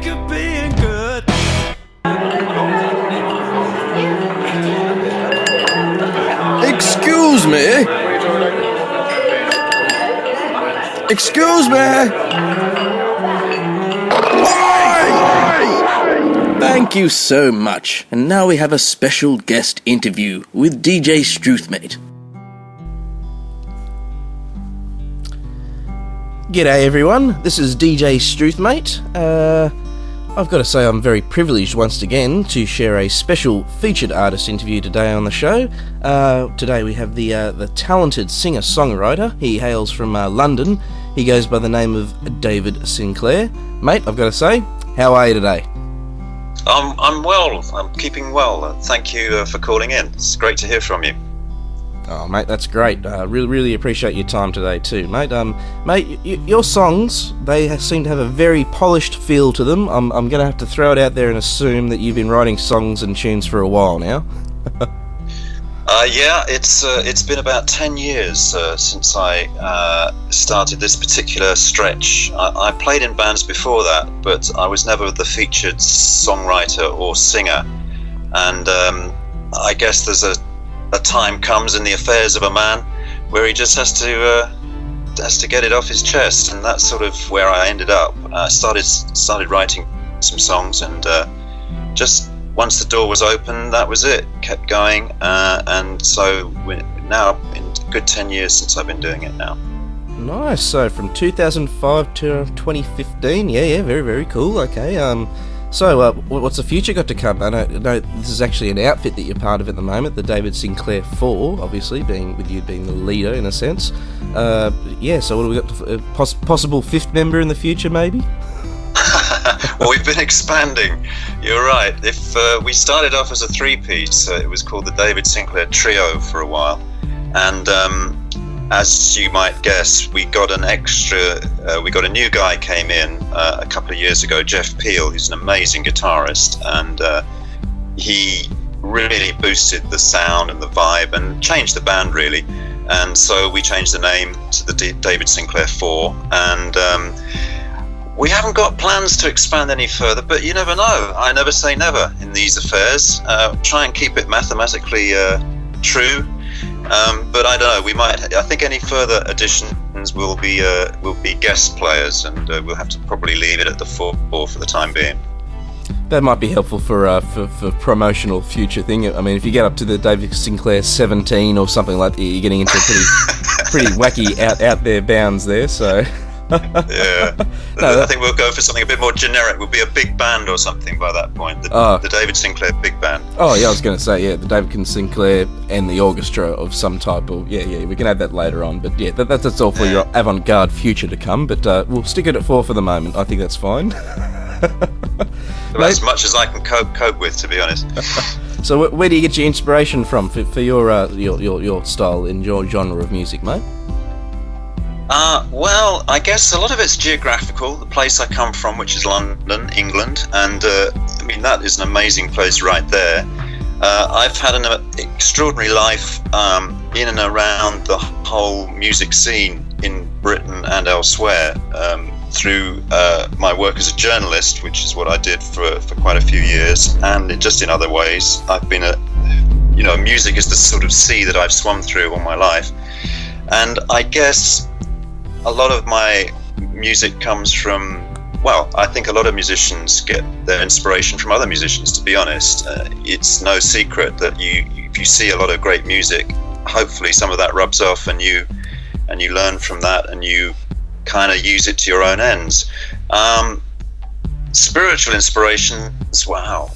sick of being good. Excuse me? Excuse me? Thank you so much. And now we have a special guest interview with DJ Struth Mate. G'day everyone, this is DJ Struth Mate. I've got to say I'm very privileged once again to share a special featured artist interview today on the show. Today we have the talented singer-songwriter. He hails from London. He goes by the name of David Sinclair. Mate, I've got to say, how are you today? I'm well. I'm keeping well. Thank you for calling in. It's great to hear from you. Oh, mate, that's great. Really appreciate your time today too, mate. Mate, your songs, they seem to have a very polished feel to them. I'm going to have to throw it out there and assume that you've been writing songs and tunes for a while now. Yeah, it's been about 10 years since I started this particular stretch. I played in bands before that, but I was never the featured songwriter or singer. And I guess there's a time comes in the affairs of a man where he just has to get it off his chest, and that's sort of where I ended up. I started writing some songs, and just once the door was open, that was it. Kept going, and so we're now in a good 10 years since I've been doing it now. Nice. So from 2005 to 2015, yeah, very cool. Okay. So, what's the future got to come? I know this is actually an outfit that you're part of at the moment, the David Sinclair Four, obviously, being the leader in a sense. Yeah, so what have we got? Possible fifth member in the future, maybe? Well, we've been expanding. You're right. If we started off as a three-piece, it was called the David Sinclair Trio for a while. And as you might guess, we got a new guy came in a couple of years ago, Jeff Peel, who's an amazing guitarist, and he really boosted the sound and the vibe and changed the band really. And so we changed the name to the David Sinclair Four, and we haven't got plans to expand any further, but you never know. I never say never in these affairs. Try and keep it mathematically true. But I don't know. We might. I think any further additions will be guest players, and we'll have to probably leave it at the four for the time being. That might be helpful for promotional future thing. I mean, if you get up to the David Sinclair 17 or something like that, you're getting into pretty wacky out there bounds there. So. Yeah, no, I think we'll go for something a bit more generic. We'll be a big band or something by that point. The David Sinclair Big Band. Oh yeah, I was going to say the David Sinclair and the orchestra of some type. Or yeah, we can add that later on. But yeah, that's all for your avant-garde future to come. But we'll stick it at four for the moment. I think that's fine. Well, as much as I can cope with, to be honest. So where do you get your inspiration from for your style and your genre of music, mate? Well, I guess a lot of it's geographical. The place I come from, which is London, England, and I mean that is an amazing place right there. I've had an extraordinary life in and around the whole music scene in Britain and elsewhere through my work as a journalist, which is what I did for quite a few years, and just in other ways. I've been music is the sort of sea that I've swum through all my life, and I guess a lot of my music comes from, well, I think a lot of musicians get their inspiration from other musicians, to be honest. It's no secret that if you see a lot of great music, hopefully some of that rubs off and you learn from that and you kind of use it to your own ends. Spiritual inspirations, wow,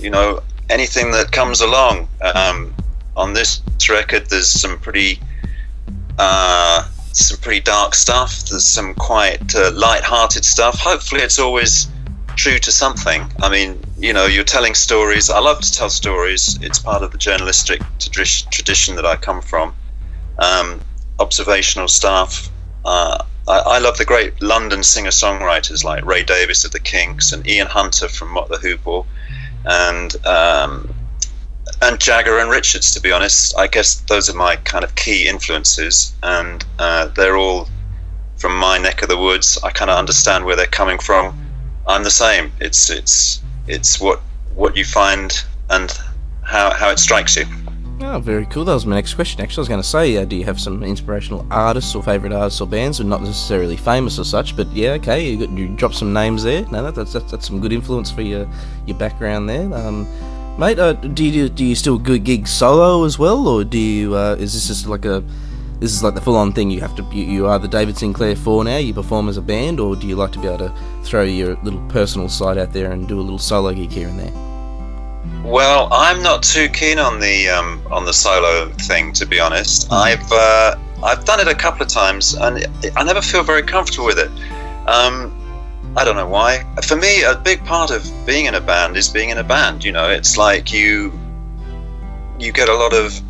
anything that comes along. On this record, there's some pretty dark stuff. There's some quite light-hearted stuff. Hopefully it's always true to something. I mean, you're telling stories. I love to tell stories. It's part of the journalistic tradition that I come from. Observational stuff. I love the great London singer-songwriters like Ray Davies of the Kinks and Ian Hunter from Mott the Hoople, and Jagger and Richards, to be honest. I guess those are my kind of key influences, and they're all from my neck of the woods. I kind of understand where they're coming from, I'm the same. It's what you find and how it strikes you. Oh, very cool. That was my next question, actually. I was going to say, do you have some inspirational artists or favourite artists or bands, and not necessarily famous or such, but yeah, okay, you dropped some names there. No, that's some good influence for your background there. Mate, do you still gig solo as well, or do you, is this just like the full-on thing? You are the David Sinclair Four now, you perform as a band, or do you like to be able to throw your little personal side out there and do a little solo gig here and there? Well, I'm not too keen on the solo thing, to be honest. I've done it a couple of times, and I never feel very comfortable with it. I don't know why. For me, a big part of being in a band is being in a band. You know, it's like you get a lot of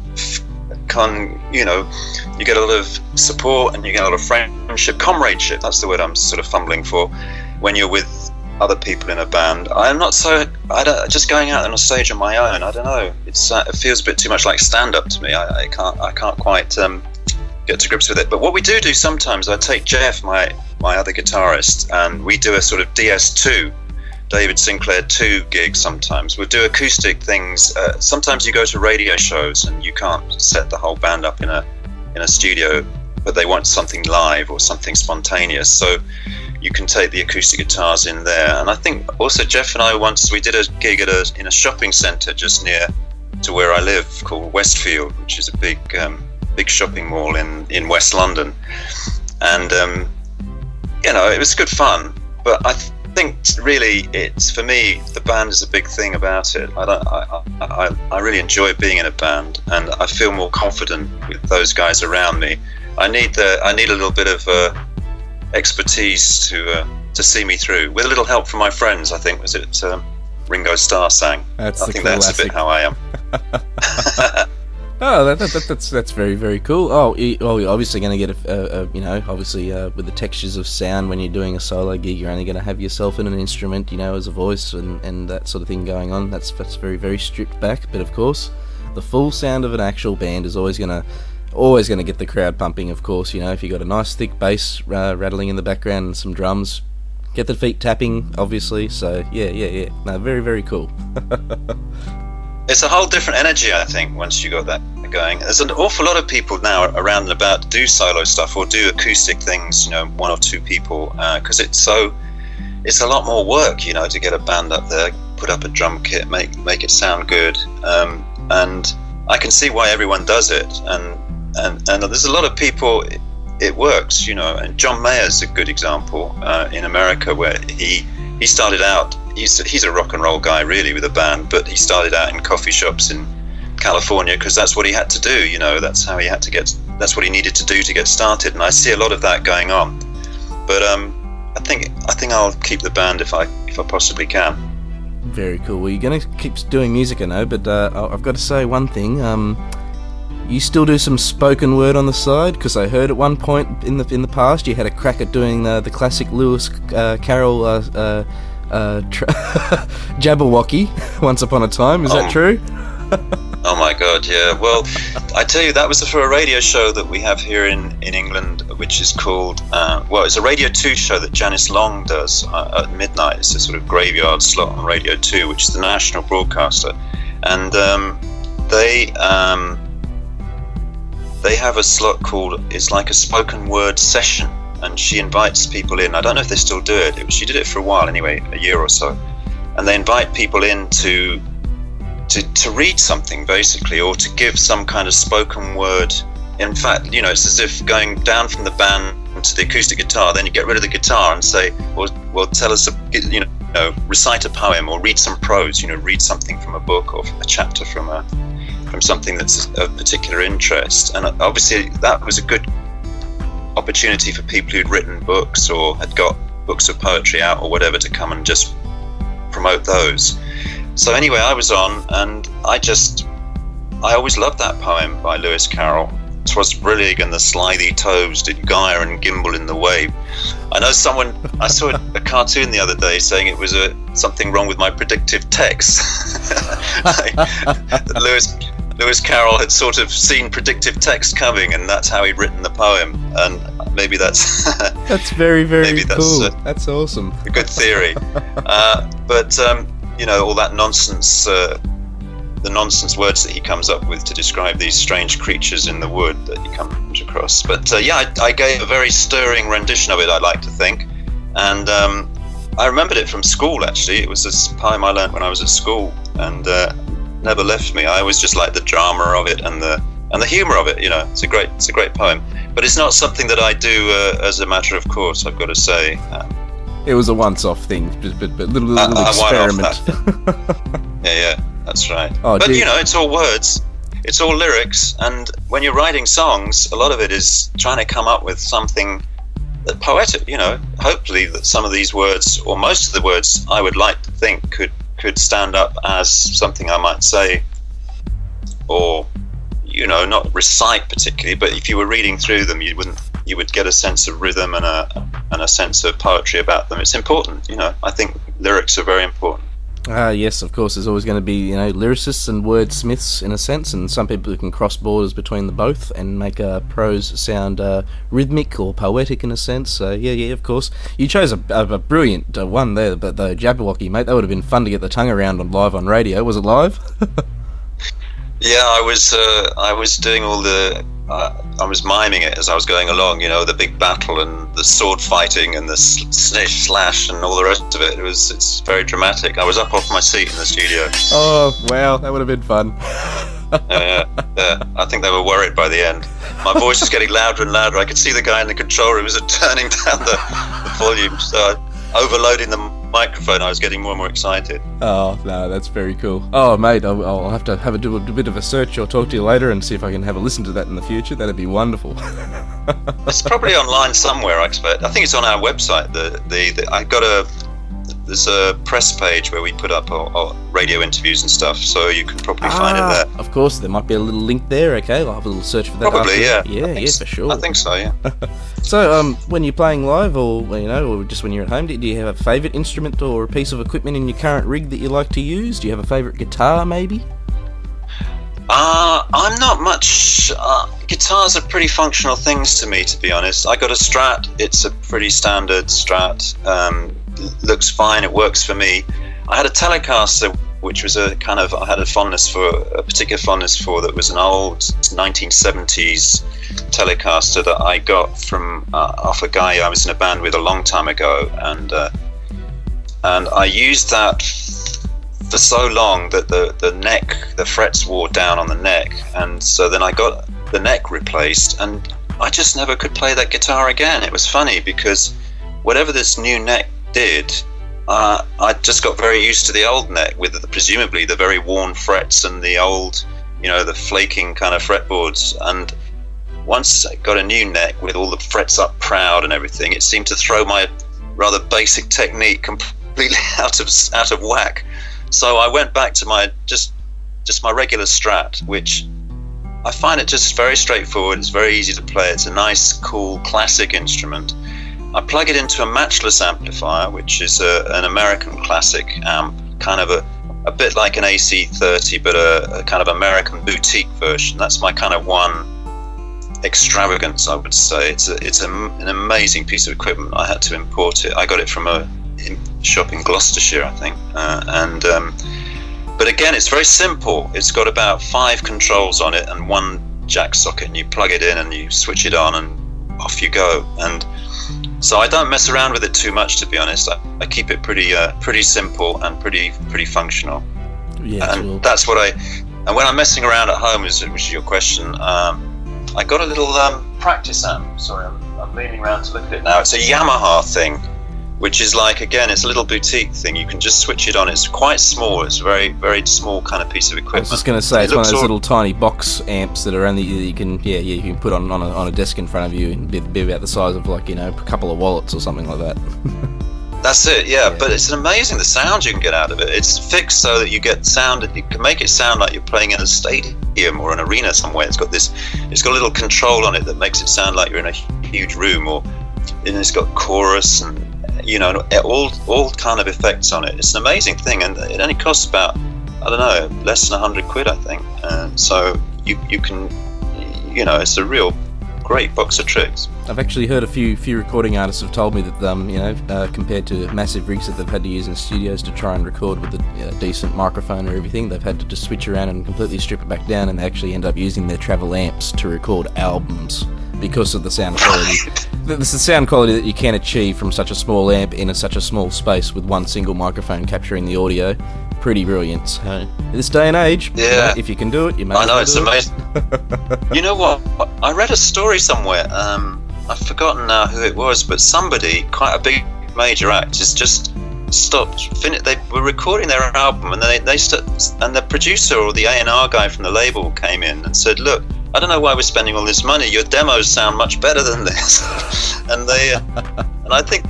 you get a lot of support, and you get a lot of friendship, comradeship. That's the word I'm sort of fumbling for when you're with other people in a band. I'm not so. Just going out on a stage on my own. I don't know. It feels a bit too much like stand-up to me. I can't quite get to grips with it. But what we do sometimes, I take Jeff, my other guitarist, and we do a sort of DS2, David Sinclair 2 gig. Sometimes we'll do acoustic things. Sometimes you go to radio shows and you can't set the whole band up in a studio, but they want something live or something spontaneous. So you can take the acoustic guitars in there. And I think also Jeff and I we did a gig in a shopping centre just near to where I live called Westfield, which is a big shopping mall in West London. And it was good fun. But I think really it's, for me, the band is a big thing about it. I really enjoy being in a band, and I feel more confident with those guys around me. I need a little bit of expertise to see me through, with a little help from my friends. I think was it Ringo Starr sang. I think that's a bit how I am. Oh, that's very, very cool. Oh, you're obviously going to get with the textures of sound when you're doing a solo gig, you're only going to have yourself in an instrument, as a voice and that sort of thing going on. That's very, very stripped back. But of course, the full sound of an actual band is always going to get the crowd pumping. Of course, if you got a nice thick bass rattling in the background and some drums, get the feet tapping, obviously. So yeah. No, very, very cool. It's a whole different energy, I think, once you got that going. There's an awful lot of people now around and about to do solo stuff or do acoustic things, one or two people, because it's a lot more work, to get a band up there, put up a drum kit, make it sound good, and I can see why everyone does it, and there's a lot of people it works, and John Mayer's a good example in America, where he started out. He's a rock and roll guy, really, with a band, but he started out in coffee shops in California because that's what he had to do. That's how he had to get. That's what he needed to do to get started. And I see a lot of that going on. But I think I'll keep the band if I possibly can. Very cool. Well, you're going to keep doing music, I know, but I've got to say one thing. You still do some spoken word on the side, because I heard at one point in the past you had a crack at doing the classic Lewis Carroll. Jabberwocky once upon a time. Is that true? Oh my god, yeah. Well, I tell you, that was for a radio show that we have here in England, which is called it's a Radio 2 show that Janice Long does at midnight. It's a sort of graveyard slot on Radio 2, which is the national broadcaster, and they have a slot called, it's like a spoken word session, and she invites people in. I don't know if they still do it. She did it for a while anyway, a year or so. And they invite people in to read something, basically, or to give some kind of spoken word. In fact, it's as if going down from the band to the acoustic guitar, then you get rid of the guitar and say, well, tell us, recite a poem or read some prose, read something from a book or a chapter from something that's of particular interest. And obviously that was a good opportunity for people who'd written books or had got books of poetry out or whatever to come and just promote those. So anyway, I was on, and I always loved that poem by Lewis Carroll. "'Twas brillig and the slithy toves did gyre and gimble in the wave." I know I saw a cartoon the other day saying it was something wrong with my predictive text. Lewis Carroll had sort of seen predictive text coming, and that's how he'd written the poem. And maybe that's That's very, very maybe cool. That's awesome. a good theory. But all that nonsense, the nonsense words that he comes up with to describe these strange creatures in the wood that he comes across. But I gave a very stirring rendition of it, I like to think, and I remembered it from school. Actually, it was this poem I learnt when I was at school, and never left me. I always just liked the drama of it and the humour of it. It's a great poem, but it's not something that I do as a matter of course, I've got to say. It was a once-off thing, but little experiment. Yeah, that's right. Oh, but it's all words, it's all lyrics, and when you're writing songs, a lot of it is trying to come up with something that poetic. Hopefully that some of these words, or most of the words, I would like to think could stand up as something I might say, or not recite particularly, but if you were reading through them, you would get a sense of rhythm and a sense of poetry about them. It's important. I think lyrics are very important. Yes, of course, there's always going to be, lyricists and wordsmiths in a sense, and some people who can cross borders between the both and make prose sound rhythmic or poetic in a sense. So, yeah, of course. You chose a brilliant one there, but the Jabberwocky, mate. That would have been fun to get the tongue around live on radio. Was it live? Yeah, I was doing all the... I was miming it as I was going along, the big battle and the sword fighting and the snish slash and all the rest of it. It's very dramatic. I was up off my seat in the studio. Oh, wow, that would have been fun. Yeah. I think they were worried by the end. My voice was getting louder and louder. I could see the guy in the control room was turning down the volume, so overloading the microphone. I was getting more and more excited. Oh, no, that's very cool. Oh, mate, I'll have to do a bit of a search or talk to you later and see if I can have a listen to that in the future. That'd be wonderful. It's probably online somewhere, I expect. I think it's on our website. There's a press page where we put up our radio interviews and stuff, so you can probably find it there. Of course, there might be a little link there. Okay, I'll have a little search for that. Probably, after. Yeah, for sure. I think so, yeah. So, when you're playing live, or or just when you're at home, do you have a favourite instrument or a piece of equipment in your current rig that you like to use? Do you have a favourite guitar, maybe? I'm not much. Guitars are pretty functional things to me, to be honest. I got a Strat. It's a pretty standard Strat. Looks fine. It works for me. I had a Telecaster, which was I had a particular fondness for. That was an old 1970s Telecaster that I got from off a guy I was in a band with a long time ago, and I used that for so long that the frets wore down on the neck, and so then I got the neck replaced, and I just never could play that guitar again. It was funny because whatever this new neck did, I just got very used to the old neck with presumably the very worn frets and the old, the flaking kind of fretboards. And once I got a new neck with all the frets up proud and everything, it seemed to throw my rather basic technique completely out of whack. So I went back to my just my regular Strat, which I find it just very straightforward. It's very easy to play. It's a nice, cool, classic instrument. I plug it into a matchless amplifier, which is an American classic amp, kind of a bit like an AC30, but a kind of American boutique version. That's my kind of one extravagance, I would say. It's an amazing piece of equipment. I had to import it. I got it from a shop in Gloucestershire, I think. But again, it's very simple. It's got about 5 controls on it and one jack socket, and you plug it in and you switch it on and off you go. And so I don't mess around with it too much, to be honest. I keep it pretty simple and pretty functional. Yeah, and that's what and when I'm messing around at home, which is your question, I got a little practice amp. Sorry, I'm leaning around to look at it now. It's a Yamaha thing, which is like, again, it's a little boutique thing. You can just switch it on. It's quite small. It's a very, very small kind of piece of equipment. I was just going to say, it's one of those little tiny box amps that are only you can put on a desk in front of you and be about the size of a couple of wallets or something like that. That's it, yeah. But it's amazing the sound you can get out of it. It's fixed so that you get sound. You can make it sound like you're playing in a stadium or an arena somewhere. It's got a little control on it that makes it sound like you're in a huge room, and it's got chorus and all kind of effects on it. It's an amazing thing, and it only costs about, I don't know, less than £100, I think. So you can, it's a real great box of tricks. I've actually heard a few recording artists have told me that compared to massive rigs that they've had to use in studios to try and record with a decent microphone or everything, they've had to just switch around and completely strip it back down, and they actually end up using their travel amps to record albums because of the sound quality. It's the sound quality that you can achieve from such a small amp in such a small space with one single microphone capturing the audio. Pretty brilliant. So, in this day and age, if you can do it, you may. I know, it's amazing. You know what? I read a story somewhere. I've forgotten now who it was, but somebody, quite a big major act, has just stopped. They were recording their album, and they stopped, and the producer or the A&R guy from the label came in and said, "Look, I don't know why we're spending all this money. Your demos sound much better than this." And and I think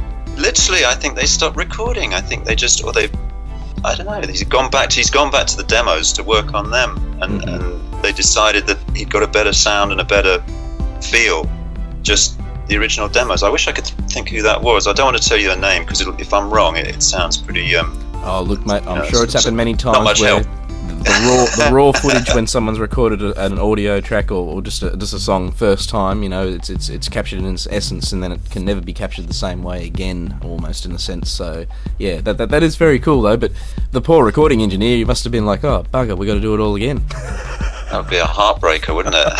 they stopped recording. I think they just, I don't know. He's gone back to the demos to work on them, and they decided that he'd got a better sound and a better feel, just the original demos. I wish I could think who that was. I don't want to tell you a name because if I'm wrong, it sounds pretty. Oh look, mate, I'm sure it's happened many times. Not much where help. the raw footage when someone's recorded an audio track or just a song first time, it's captured in its essence, and then it can never be captured the same way again, almost in a sense. So yeah, that is very cool though. But the poor recording engineer, you must have been like, oh bugger, we got to do it all again. That would be a heartbreaker, wouldn't it?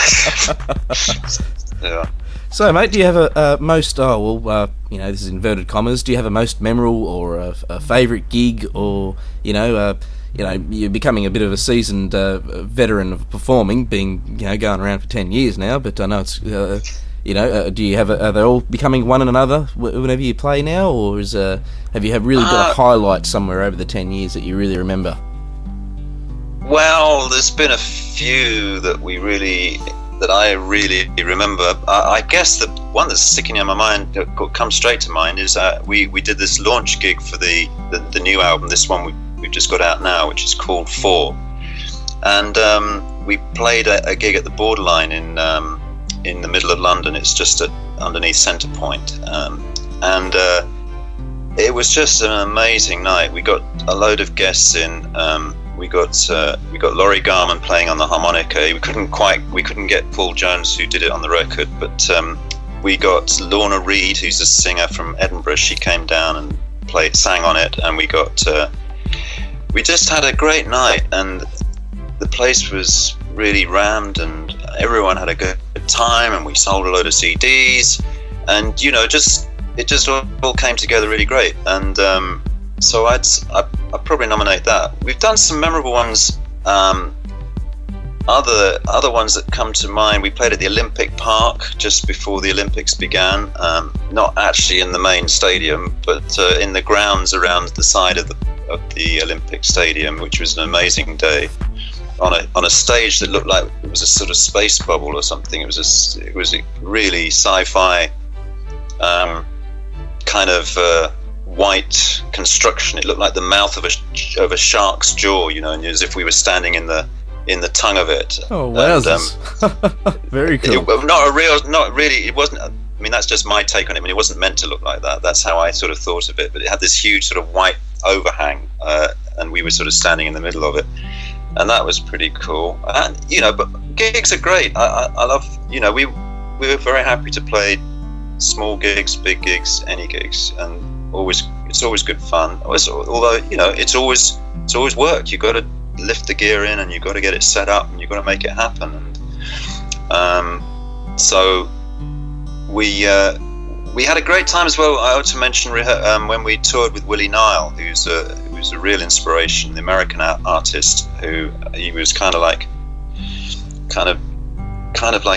Yeah. So, mate, do you have a most? This is inverted commas. Do you have a most memorable or a favourite gig, or you're becoming a bit of a seasoned veteran of performing, being going around for 10 years now. But I know it's do you have? Are they all becoming one another whenever you play now, or have you really got a highlight somewhere over the 10 years that you really remember? Well, there's been a few that I really remember. I guess the one that's sticking in my mind, that comes straight to mind, is we did this launch gig for the new album, this one we've just got out now, which is called Four, and we played a gig at the Borderline in the middle of London. It's just underneath Centre Point, and it was just an amazing night. We got a load of guests in. We got Laurie Garman playing on the harmonica. We couldn't get Paul Jones, who did it on the record, but we got Lorna Reed, who's a singer from Edinburgh. She came down and sang on it, and we just had a great night, and the place was really rammed, and everyone had a good time, and we sold a load of CDs, and it just all came together really great, and so I'd probably nominate that. We've done some memorable ones. Other ones that come to mind, we played at the Olympic Park just before the Olympics began. Not actually in the main stadium, but in the grounds around the side of the Olympic Stadium, which was an amazing day. On a stage that looked like it was a sort of space bubble or something. It was a really sci-fi kind of white construction. It looked like the mouth of a shark's jaw, and as if we were standing in the tongue of it. Oh wow! Very cool. Not really. It wasn't. I mean, that's just my take on it. I mean, it wasn't meant to look like that. That's how I sort of thought of it. But it had this huge sort of white overhang, and we were sort of standing in the middle of it, and that was pretty cool. And but gigs are great. I love. We were very happy to play small gigs, big gigs, any gigs, and it's always good fun. Although it's always work. You got to lift the gear in, and you got to get it set up, and you got to make it happen. And so we had a great time as well. I ought to mention when we toured with Willie Nile, who's a real inspiration, the American artist, he was kind of like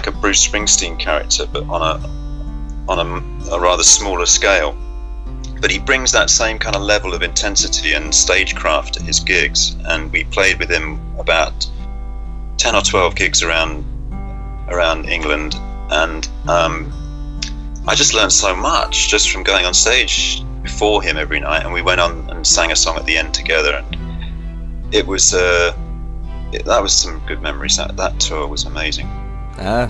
a Bruce Springsteen character, but on a rather smaller scale. But he brings that same kind of level of intensity and stagecraft to his gigs, and we played with him about 10 or 12 gigs around England, and I just learned so much just from going on stage before him every night, and we went on and sang a song at the end together, and it was that was some good memories. That tour was amazing.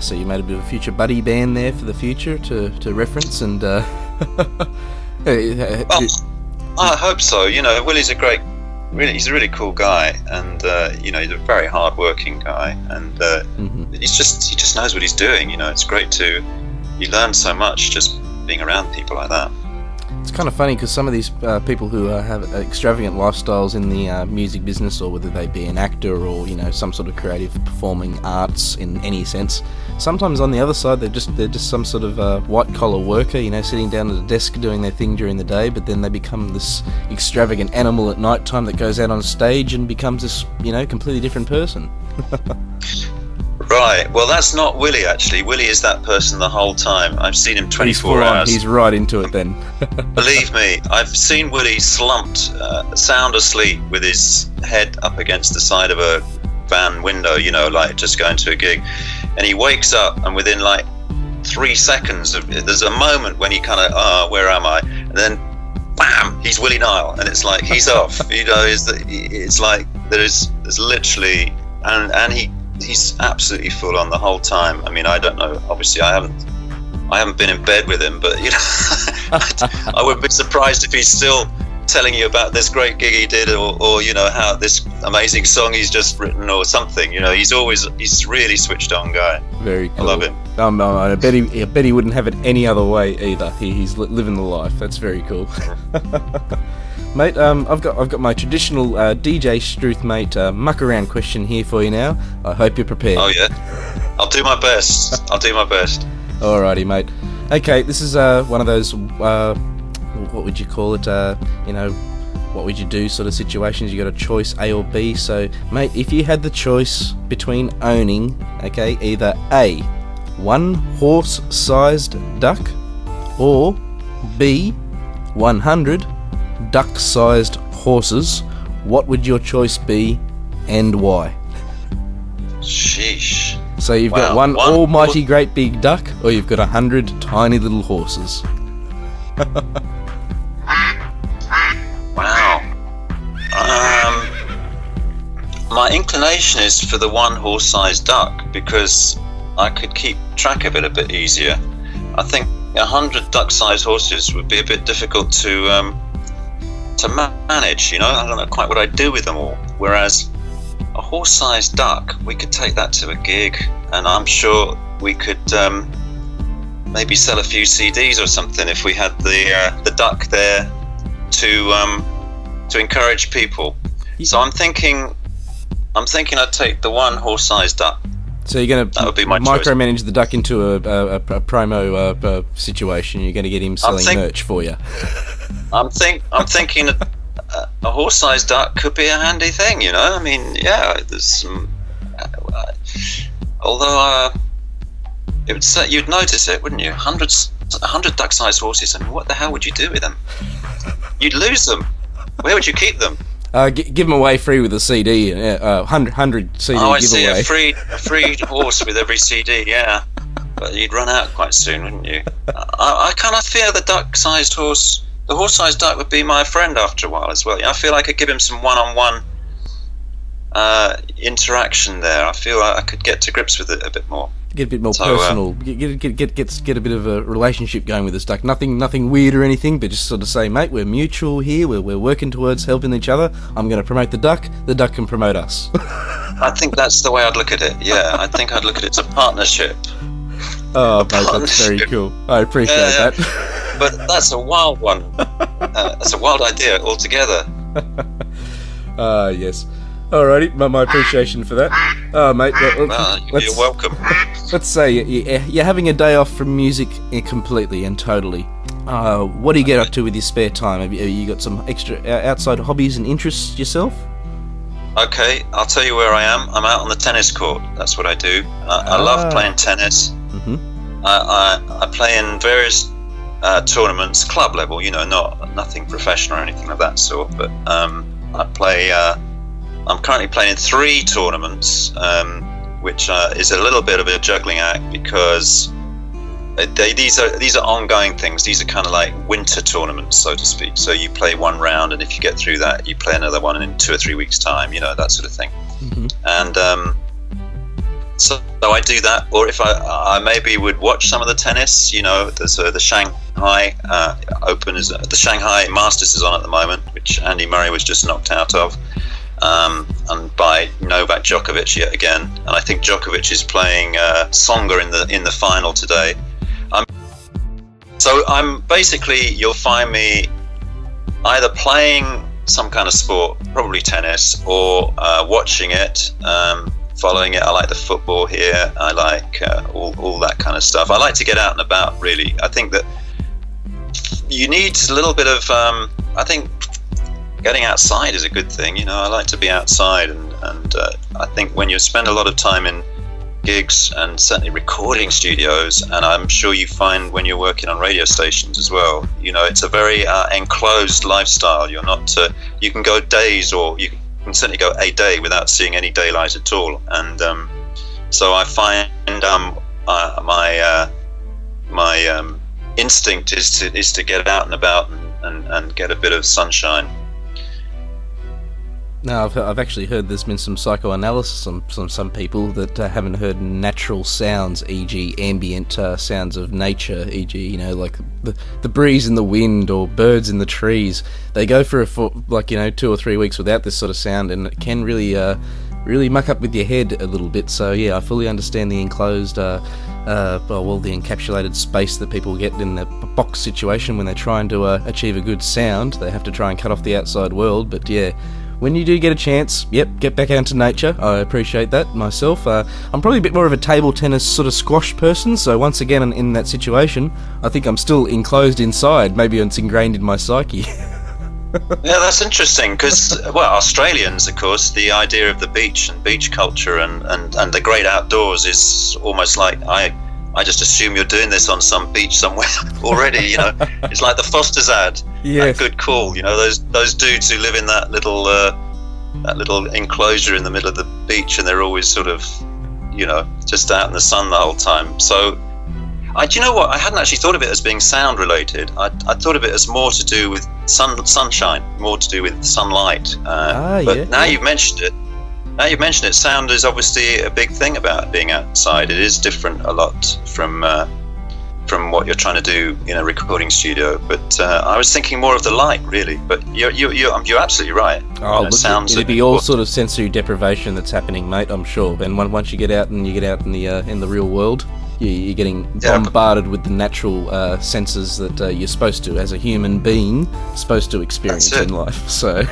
So you made a bit of a future buddy band there for the future to reference, and well, I hope so. Willie's he's a really cool guy, and he's a very hard-working guy, and he just knows what he's doing. It's great to you learn so much just being around people like that. It's kind of funny because some of these people who have extravagant lifestyles in the music business, or whether they be an actor or some sort of creative performing arts in any sense, sometimes on the other side they're just some sort of white collar worker, sitting down at a desk doing their thing during the day, but then they become this extravagant animal at night time that goes out on stage and becomes this completely different person. Right, well that's not Willie actually. Willie is that person the whole time. I've seen him 24 hours. He's right into it then. Believe me, I've seen Willie slumped, sound asleep with his head up against the side of a van window, like just going to a gig. And he wakes up and within like 3 seconds, there's a moment when he kind of, where am I? And then, bam, he's Willie Nile. And it's like, he's off, it's like there's literally, and he's absolutely full on the whole time. I mean, I don't know. Obviously, I haven't been in bed with him, but I wouldn't be surprised if he's still telling you about this great gig he did, or how this amazing song he's just written or something. He's really switched on guy. Very cool. I love him. I bet he wouldn't have it any other way either. He's living the life. That's very cool. Mate, I've got my traditional DJ Struth Mate muck around question here for you now. I hope you're prepared. Oh yeah, I'll do my best. Alrighty, mate. Okay, this is one of those what would you call it? What would you do sort of situations. You got a choice, A or B. So, mate, if you had the choice between owning, either A, one horse-sized duck, or B, 100 duck-sized horses, what would your choice be and why? Sheesh. So you've got one almighty great big duck, or you've got 100 tiny little horses. Wow. My inclination is for the one horse-sized duck, because I could keep track of it a bit easier. I think 100 duck-sized horses would be a bit difficult to manage, I don't know quite what I'd do with them all. Whereas a horse-sized duck, we could take that to a gig, and I'm sure we could maybe sell a few CDs or something if we had the duck there to encourage people. So I'm thinking I'd take the one horse-sized duck. So you're going to micromanage the duck into a promo situation. You're going to get him selling merch for you. I'm thinking a horse-sized duck could be a handy thing, I mean, yeah, there's some. Although you'd notice it, wouldn't you? 100 duck-sized horses. I mean, what the hell would you do with them? You'd lose them. Where would you keep them? Give them away free with a CD. 100 CD giveaway. Oh, I see. A free horse with every CD. Yeah, but you'd run out quite soon, wouldn't you? I kind of fear the duck-sized horse. The horse-sized duck would be my friend after a while as well. I feel like I could give him some one-on-one interaction there. I feel like I could get to grips with it a bit more. Get a bit more personal. Get a bit of a relationship going with this duck. Nothing weird or anything, but just sort of say, mate, we're mutual here. We're working towards helping each other. I'm going to promote the duck can promote us. I think that's the way I'd look at it. Yeah, I think I'd look at it as a partnership. Oh, mate, that's very cool. I appreciate that. But that's a wild one. That's a wild idea altogether. Yes. Alrighty, my appreciation for that. Oh, mate, you're welcome. Let's say you're having a day off from music completely and totally. What do you get up to with your spare time? Have you got some extra outside hobbies and interests yourself? Okay, I'll tell you where I am. I'm out on the tennis court. That's what I do. I love playing tennis. Mm-hmm. I play in various tournaments, club level, nothing professional or anything of that sort, but I play. I'm currently playing in 3 tournaments, which is a little bit of a juggling act because these are ongoing things. These are kind of like winter tournaments, so to speak. So you play one round, and if you get through that, you play another one in 2 or 3 weeks' time. That sort of thing. Mm-hmm. And so I do that, or if I maybe would watch some of the tennis. There's the Shanghai Open the Shanghai Masters is on at the moment, which Andy Murray was just knocked out of. And by Novak Djokovic yet again, and I think Djokovic is playing Tsonga in the final today. I'm So I'm basically, you'll find me either playing some kind of sport, probably tennis, or watching it, following it. I like the football here. I like all that kind of stuff. I like to get out and about, really. I think that you need a little bit of, I think getting outside is a good thing. You know, I like to be outside, and I think when you spend a lot of time in gigs and certainly recording studios, and I'm sure you find when you're working on radio stations as well, you know, it's a very enclosed lifestyle. You're not, you can go days, or you can certainly go a day without seeing any daylight at all. And so I find my instinct is to get out and about and get a bit of sunshine. Now, I've actually heard there's been some psychoanalysis on some people that haven't heard natural sounds, e.g. ambient sounds of nature, e.g., you know, like the breeze in the wind or birds in the trees. They go for 2 or 3 weeks without this sort of sound, and it can really muck up with your head a little bit. So yeah, I fully understand the enclosed, the encapsulated space that people get in the box situation when they're trying to achieve a good sound. They have to try and cut off the outside world, but yeah, when you do get a chance, get back out into nature. I appreciate that myself. I'm probably a bit more of a table tennis sort of squash person, so once again in that situation, I think I'm still enclosed inside. Maybe it's ingrained in my psyche. Yeah, that's interesting, because, well, Australians, of course, the idea of the beach and beach culture and the great outdoors is almost like, I just assume you're doing this on some beach somewhere already, you know. It's like the Foster's ad. Yeah. Good call, you know, those dudes who live in that little enclosure in the middle of the beach, and they're always sort of, you know, just out in the sun the whole time. So, do you know what? I hadn't actually thought of it as being sound related. I thought of it as more to do with sunshine, more to do with sunlight. But now you've mentioned it, sound is obviously a big thing about being outside. It is different a lot from what you're trying to do in a recording studio. But I was thinking more of the light, really. But you're absolutely right. Oh, look, it'd be all sort of sensory deprivation that's happening, mate. I'm sure. And once you get out in the real world, you're getting bombarded with the natural senses that you're supposed to, as a human being, supposed to experience in life. So,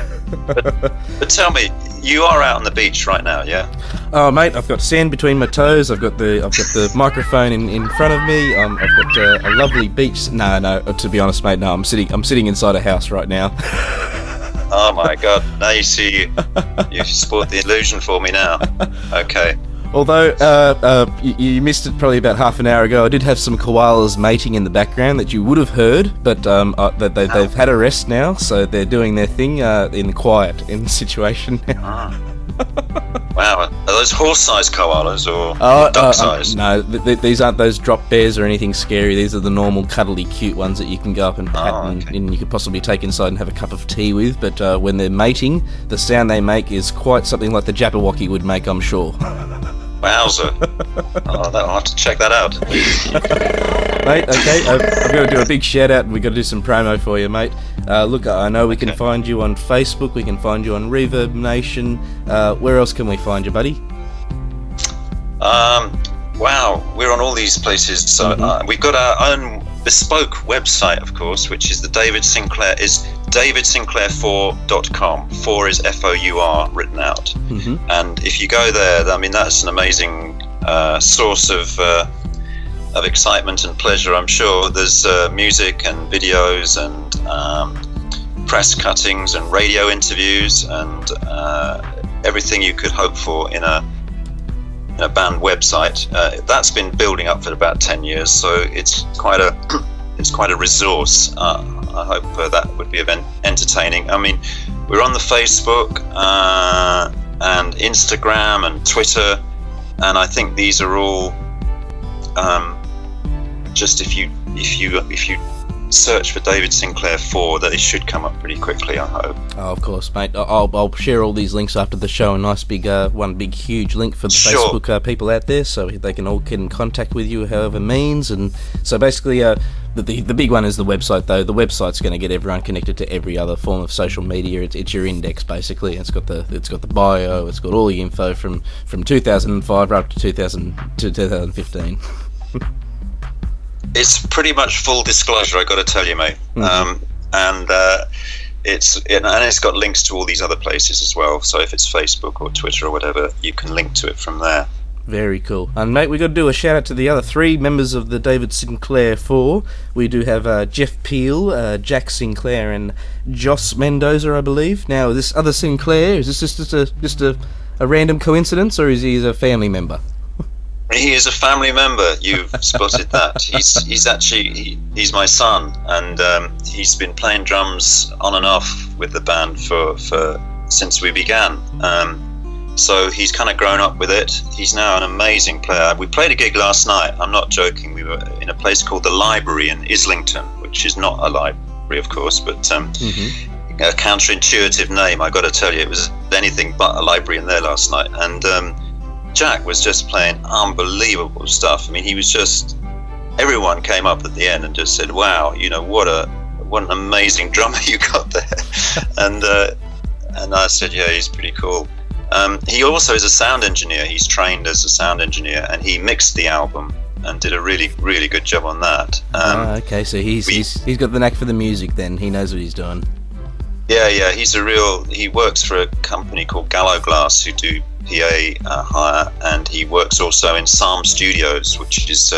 but tell me, you are out on the beach right now, yeah? Oh, mate, I've got sand between my toes. I've got the microphone in front of me. I've got a lovely beach. No. To be honest, mate, no. I'm sitting inside a house right now. Oh my God! Now you see, you spoiled the illusion for me now. Okay. Although you missed it probably about half an hour ago, I did have some koalas mating in the background that you would have heard, but they've had a rest now, so they're doing their thing in quiet in the situation now. Wow, are those horse-sized koalas or duck-sized? No, these aren't those drop bears or anything scary. These are the normal, cuddly, cute ones that you can go up and pat and you could possibly take inside and have a cup of tea with. But when they're mating, the sound they make is quite something like the Jabberwocky would make, I'm sure. Wowzer. I'll have to check that out. Mate, okay, I've got to do a big shout out, and we've got to do some promo for you, mate. Look, I know we can find you on Facebook, we can find you on Reverb Nation. Where else can we find you, buddy? Wow, we're on all these places. So we've got our own bespoke website, of course, which is davidsinclair4.com. Four is F-O-U-R written out. Mm-hmm. And if you go there, I mean, that's an amazing source of excitement and pleasure, I'm sure. There's music and videos and press cuttings and radio interviews and everything you could hope for in a band website. That's been building up for about 10 years, so it's quite a resource. I hope that would be entertaining. I mean, we're on the Facebook and Instagram and Twitter, and I think these are all just if you search for David Sinclair Four, that it should come up pretty quickly, I hope. Oh, of course, mate. I'll share all these links after the show. A nice big, one big huge link for the Facebook people out there, so they can all get in contact with you however means. And so basically, the big one is the website, though. The website's going to get everyone connected to every other form of social media. It's your index, basically. It's got the bio. It's got all the info from 2005 right up to 2015. it's pretty much full disclosure, I got to tell you, mate. And it's got links to all these other places as well. So if it's Facebook or Twitter or whatever, you can link to it from there. Very cool. And mate, we've got to do a shout out to the other 3 members of the David Sinclair Four. We do have Jeff Peel, Jack Sinclair, and Joss Mendoza, I believe. Now, this other Sinclair, is this just a random coincidence, or is he a family member? He is a family member. You've spotted that. He's my son, and he's been playing drums on and off with the band for since we began. So he's kind of grown up with it. He's now an amazing player. We played a gig last night. I'm not joking. We were in a place called the Library in Islington, which is not a library, of course, but a counterintuitive name. I got to tell you, it was anything but a library in there last night. And Jack was just playing unbelievable stuff. I mean, he was just. Everyone came up at the end and just said, "Wow, what an amazing drummer you got there." And I said, "Yeah, he's pretty cool." He also is a sound engineer. He's trained as a sound engineer, and he mixed the album and did a really, really good job on that. Okay, so he's got the knack for the music. Then he knows what he's doing. Yeah, he works for a company called Gallo Glass, who do PA hire, and he works also in Psalm Studios, which is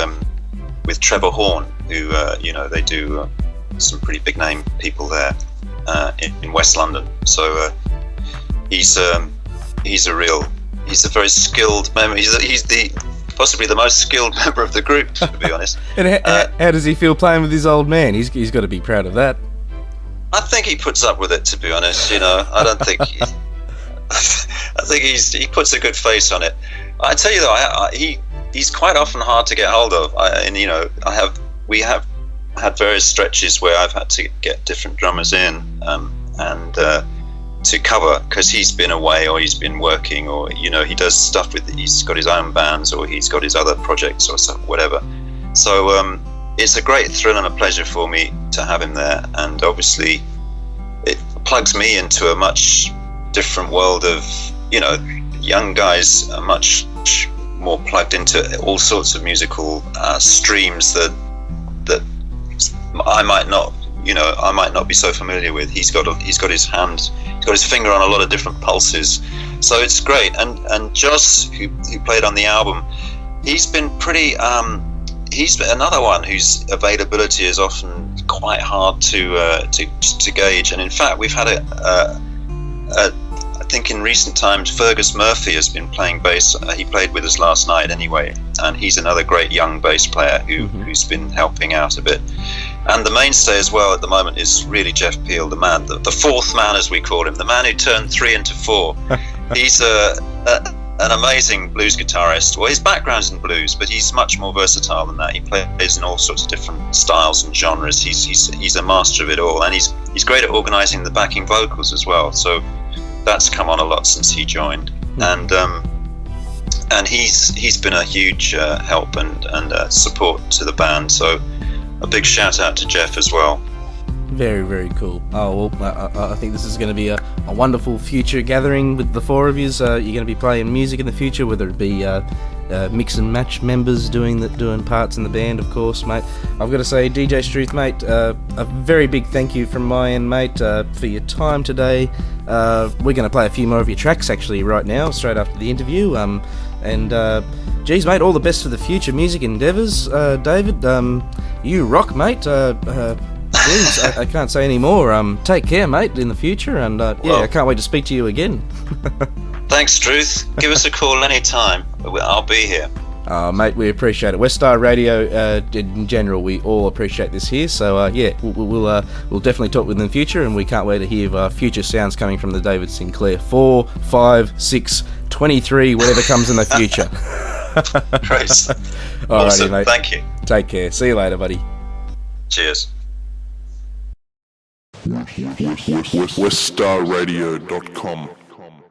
with Trevor Horn, who they do some pretty big name people there in West London. So he's a very skilled member. He's possibly the most skilled member of the group, to be honest. And how does he feel playing with his old man? He's got to be proud of that. I think he puts up with it, to be honest. I don't think. I think he puts a good face on it. I tell you though, he's quite often hard to get hold of. We have had various stretches where I've had to get different drummers in and to cover, because he's been away or he's been working, or he does stuff he's got his own bands or he's got his other projects or stuff, whatever. So it's a great thrill and a pleasure for me to have him there, and obviously it plugs me into a much different world of young guys are much more plugged into all sorts of musical streams that I might not be so familiar with. He's got his finger on a lot of different pulses, so it's great. And Joss, who played on the album, he's been pretty. He's another one whose availability is often quite hard to gauge. And in fact, we've had I think in recent times, Fergus Murphy has been playing bass. He played with us last night anyway, and he's another great young bass player who's been helping out a bit. And the mainstay as well at the moment is really Jeff Peel, the man, the fourth man as we call him, the man who turned 3 into 4. He's an amazing blues guitarist. Well, his background's in blues, but he's much more versatile than that. He plays in all sorts of different styles and genres. He's a master of it all, and he's great at organising the backing vocals as well. So that's come on a lot since he joined, and he's been a huge help and support to the band. So a big shout out to Jeff as well. Very, very cool. Oh, well, I think this is going to be a wonderful future gathering with the 4 of you. You're going to be playing music in the future, whether it be mix and match members doing parts in the band, of course, mate. I've got to say, DJ Struth Mate, a very big thank you from my end, mate, for your time today. We're going to play a few more of your tracks, actually, right now, straight after the interview. Geez, mate, all the best for the future music endeavours. David, you rock, mate. Geez, I can't say any more. Take care, mate, in the future, and I can't wait to speak to you again. Thanks, Struth. Give us a call anytime. I'll be here. Mate, we appreciate it. West Star Radio, in general, we all appreciate this here. So we'll definitely talk with them in the future, and we can't wait to hear future sounds coming from the David Sinclair 4, 5, 6, 23, whatever comes in the future. Great. Alrighty, awesome. mate. Thank you. Take care. See you later, buddy. Cheers. WestStarRadio.com